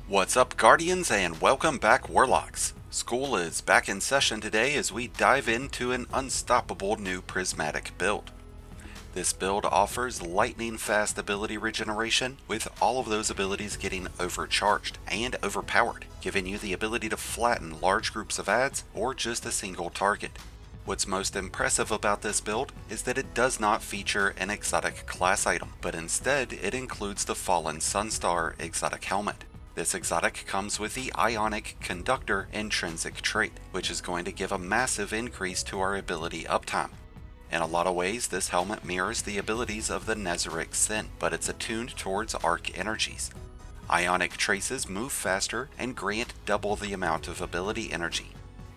What's up, Guardians, and welcome back, Warlocks. School is back in session today as we dive into an unstoppable new Prismatic build. This build offers lightning fast ability regeneration, with all of those abilities getting overcharged and overpowered, giving you the ability to flatten large groups of adds or just a single target. What's most impressive about this build is that it does not feature an exotic class item, but instead it includes the Fallen Sunstar Exotic Helmet. This exotic comes with the Ionic Conductor intrinsic trait, which is going to give a massive increase to our ability uptime. In a lot of ways, this helmet mirrors the abilities of the Nezarec Sin, but it's attuned towards arc energies. Ionic traces move faster and grant double the amount of ability energy.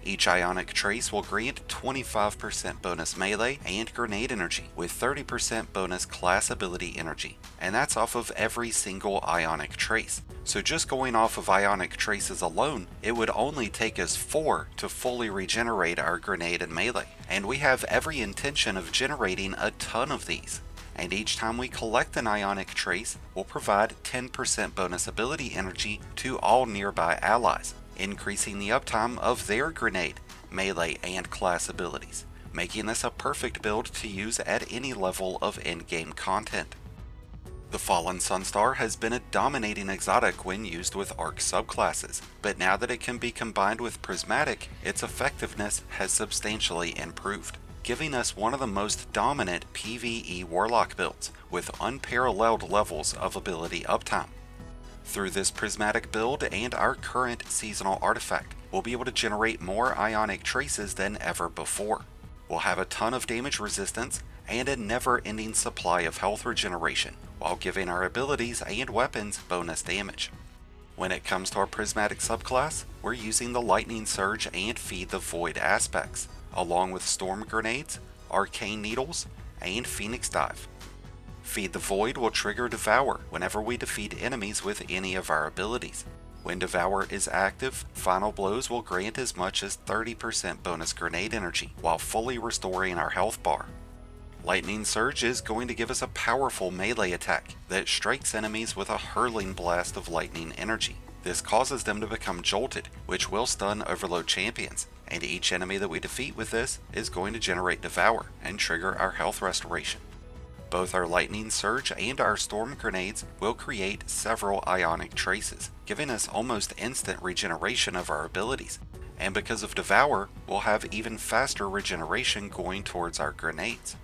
Each Ionic trace will grant 25% bonus melee and grenade energy, with 30% bonus class ability energy, and that's off of every single Ionic trace. So just going off of Ionic traces alone, it would only take us 4 to fully regenerate our grenade and melee, and we have every intention of generating a ton of these. And each time we collect an Ionic trace, we'll provide 10% bonus ability energy to all nearby allies, increasing the uptime of their grenade, melee, and class abilities, making this a perfect build to use at any level of endgame content. The Fallen Sunstar has been a dominating exotic when used with arc subclasses, but now that it can be combined with Prismatic, its effectiveness has substantially improved, giving us one of the most dominant PVE Warlock builds with unparalleled levels of ability uptime. Through this Prismatic build and our current seasonal artifact, we'll be able to generate more Ionic traces than ever before. We'll have a ton of damage resistance and a never-ending supply of health regeneration, while giving our abilities and weapons bonus damage. When it comes to our Prismatic subclass, we're using the Lightning Surge and Feed the Void aspects, along with Storm Grenades, Arcane Needles, and Phoenix Dive. Feed the Void will trigger Devour whenever we defeat enemies with any of our abilities. When Devour is active, Final Blows will grant as much as 30% bonus grenade energy, while fully restoring our health bar. Lightning Surge is going to give us a powerful melee attack that strikes enemies with a hurling blast of lightning energy. This causes them to become jolted, which will stun Overload champions, and each enemy that we defeat with this is going to generate Devour and trigger our health restoration. Both our Lightning Surge and our Storm Grenades will create several Ionic traces, giving us almost instant regeneration of our abilities, and because of Devour, we'll have even faster regeneration going towards our grenades.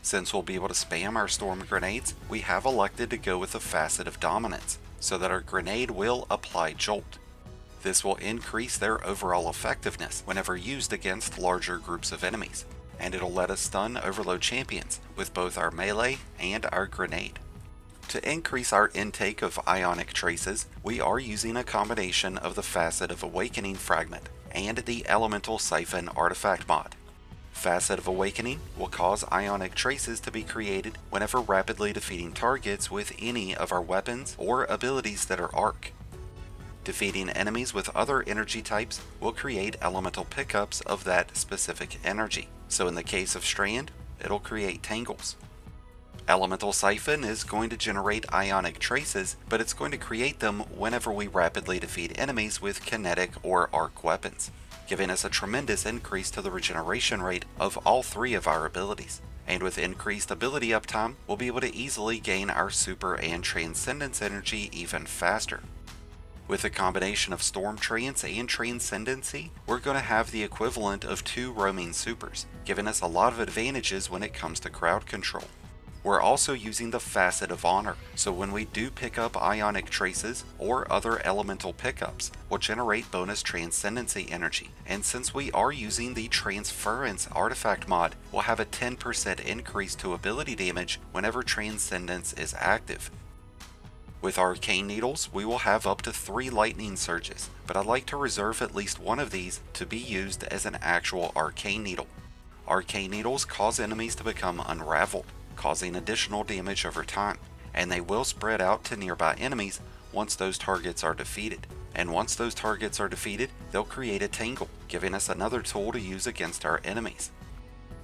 Since we'll be able to spam our Storm Grenades, we have elected to go with the Facet of Dominance, so that our grenade will apply Jolt. This will increase their overall effectiveness whenever used against larger groups of enemies, and it'll let us stun Overload champions with both our melee and our grenade. To increase our intake of Ionic traces, we are using a combination of the Facet of Awakening fragment and the Elemental Siphon artifact mod. Facet of Awakening will cause Ionic traces to be created whenever rapidly defeating targets with any of our weapons or abilities that are arc. Defeating enemies with other energy types will create elemental pickups of that specific energy. So in the case of Strand, it'll create Tangles. Elemental Siphon is going to generate Ionic traces, but it's going to create them whenever we rapidly defeat enemies with kinetic or arc weapons, giving us a tremendous increase to the regeneration rate of all three of our abilities. And with increased ability uptime, we'll be able to easily gain our Super and Transcendence energy even faster. With a combination of Storm Trance and Transcendency, we're going to have the equivalent of 2 roaming supers, giving us a lot of advantages when it comes to crowd control. We're also using the Facet of Honor, so when we do pick up Ionic traces or other elemental pickups, we'll generate bonus Transcendency energy, and since we are using the Transference artifact mod, we'll have a 10% increase to ability damage whenever Transcendence is active. With Arcane Needles, we will have up to 3 Lightning Surges, but I'd like to reserve at least one of these to be used as an actual Arcane Needle. Arcane Needles cause enemies to become unraveled, causing additional damage over time, and they will spread out to nearby enemies once those targets are defeated. And once those targets are defeated, they'll create a Tangle, giving us another tool to use against our enemies.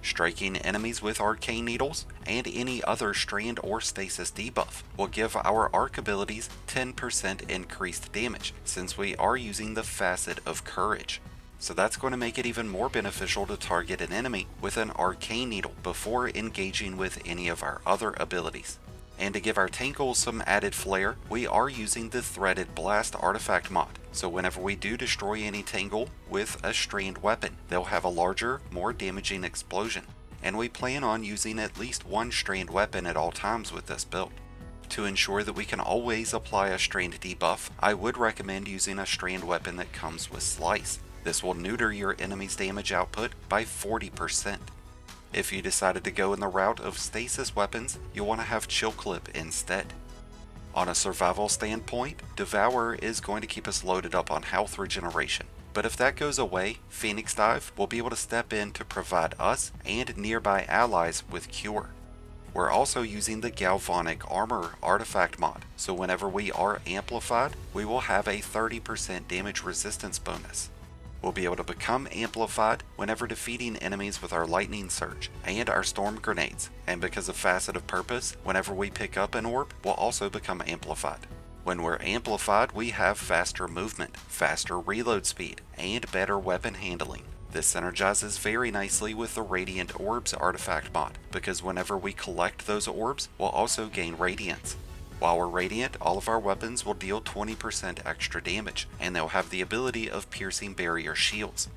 Striking enemies with Arcane Needles and any other strand or stasis debuff will give our arc abilities 10% increased damage, since we are using the facet of Courage. So that's going to make it even more beneficial to target an enemy with an Arcane Needle before engaging with any of our other abilities. And to give our Tankles some added flair, we are using the Threaded Blast artifact mod. So whenever we do destroy any Tangle with a strand weapon, they'll have a larger, more damaging explosion. And we plan on using at least one strand weapon at all times with this build. To ensure that we can always apply a strand debuff, I would recommend using a strand weapon that comes with Slice. This will neuter your enemy's damage output by 40%. If you decided to go in the route of stasis weapons, you'll want to have Chill Clip instead. On a survival standpoint, Devour is going to keep us loaded up on health regeneration, but if that goes away, Phoenix Dive will be able to step in to provide us and nearby allies with Cure. We're also using the Galvanic Armor artifact mod, so whenever we are amplified, we will have a 30% damage resistance bonus. We'll be able to become amplified whenever defeating enemies with our Lightning Surge and our Storm Grenades, and because of Facet of Purpose, whenever we pick up an orb, we'll also become amplified. When we're amplified, we have faster movement, faster reload speed, and better weapon handling. This synergizes very nicely with the Radiant Orbs artifact mod, because whenever we collect those orbs, we'll also gain Radiance. While we're Radiant, all of our weapons will deal 20% extra damage, and they'll have the ability of piercing barrier shields.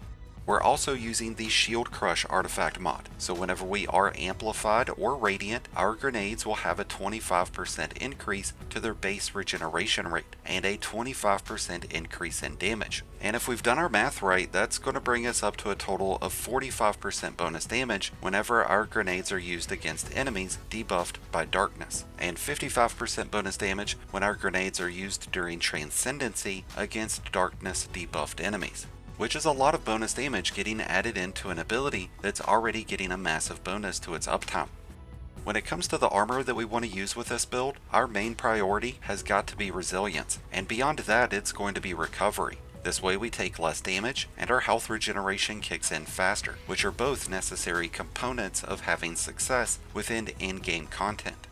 We're also using the Shield Crush artifact mod, so whenever we are amplified or radiant, our grenades will have a 25% increase to their base regeneration rate, and a 25% increase in damage. And if we've done our math right, that's going to bring us up to a total of 45% bonus damage whenever our grenades are used against enemies debuffed by darkness, and 55% bonus damage when our grenades are used during Transcendency against darkness debuffed enemies, which is a lot of bonus damage getting added into an ability that's already getting a massive bonus to its uptime. When it comes to the armor that we want to use with this build, our main priority has got to be resilience, and beyond that it's going to be recovery. This way we take less damage and our health regeneration kicks in faster, which are both necessary components of having success within in-game content.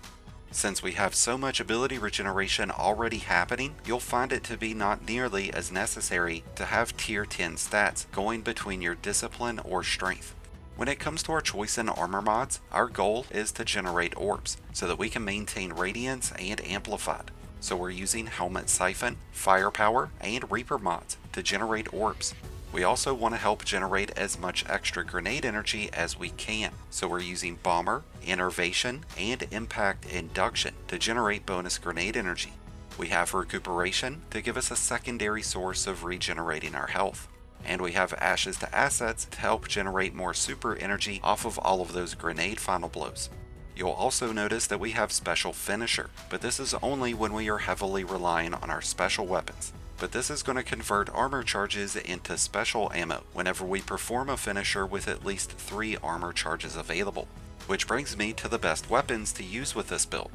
Since we have so much ability regeneration already happening, you'll find it to be not nearly as necessary to have tier 10 stats going between your discipline or strength. When it comes to our choice in armor mods, our goal is to generate orbs so that we can maintain radiance and amplified. So we're using Helmet Siphon, Firepower, and Reaper mods to generate orbs. We also want to help generate as much extra grenade energy as we can, so we're using Bomber, Innervation, and Impact Induction to generate bonus grenade energy. We have Recuperation to give us a secondary source of regenerating our health. And we have Ashes to Assets to help generate more super energy off of all of those grenade final blows. You'll also notice that we have Special Finisher, but this is only when we are heavily relying on our special weapons. But this is going to convert armor charges into special ammo whenever we perform a finisher with at least 3 armor charges available. Which brings me to the best weapons to use with this build.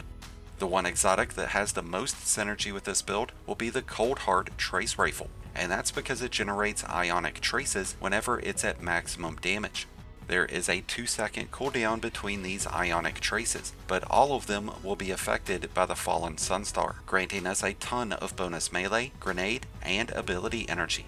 The one exotic that has the most synergy with this build will be the Coldheart Trace Rifle, and that's because it generates ionic traces whenever it's at maximum damage. There is a 2-second cooldown between these ionic traces, but all of them will be affected by the Fallen Sunstar, granting us a ton of bonus melee, grenade, and ability energy.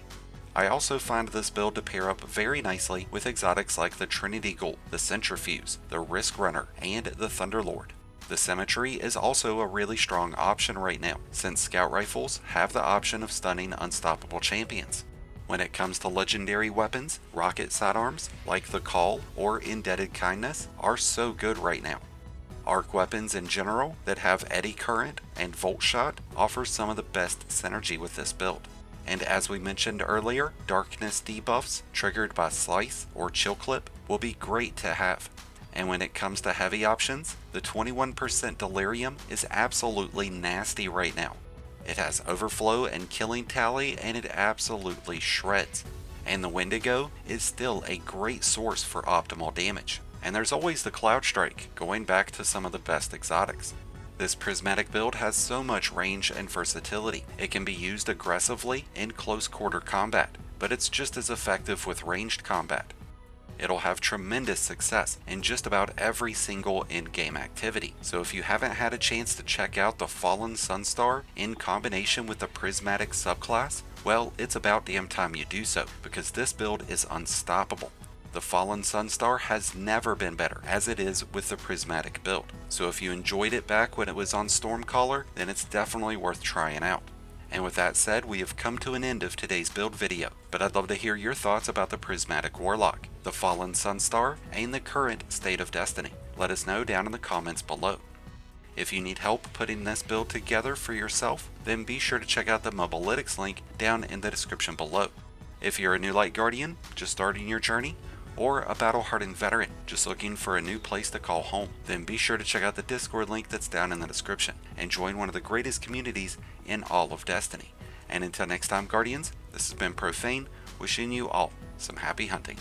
I also find this build to pair up very nicely with exotics like the Trinity Ghoul, the Centrifuge, the Risk Runner, and the Thunderlord. The Symmetry is also a really strong option right now, since Scout Rifles have the option of stunning unstoppable champions. When it comes to legendary weapons, rocket sidearms like the Call or Indebted Kindness are so good right now. Arc weapons in general that have Eddy Current and Volt Shot offer some of the best synergy with this build. And as we mentioned earlier, darkness debuffs triggered by Slice or Chill Clip will be great to have. And when it comes to heavy options, the 21% Delirium is absolutely nasty right now. It has Overflow and Killing Tally, and it absolutely shreds. And the Wendigo is still a great source for optimal damage. And there's always the Cloud Strike, going back to some of the best exotics. This prismatic build has so much range and versatility. It can be used aggressively in close quarter combat, but it's just as effective with ranged combat. It'll have tremendous success in just about every single in-game activity. So if you haven't had a chance to check out the Fallen Sunstar in combination with the Prismatic subclass, well, it's about damn time you do so, because this build is unstoppable. The Fallen Sunstar has never been better, as it is with the Prismatic build. So if you enjoyed it back when it was on Stormcaller, then it's definitely worth trying out. And with that said, we have come to an end of today's build video, but I'd love to hear your thoughts about the Prismatic Warlock, the Fallen Sunstar, and the current state of Destiny. Let us know down in the comments below. If you need help putting this build together for yourself, then be sure to check out the Mobalytics link down in the description below. If you're a new Light Guardian, just starting your journey, or a battle-hardened veteran just looking for a new place to call home, then be sure to check out the Discord link that's down in the description and join one of the greatest communities in all of Destiny. And until next time, Guardians, this has been Profane, wishing you all some happy hunting.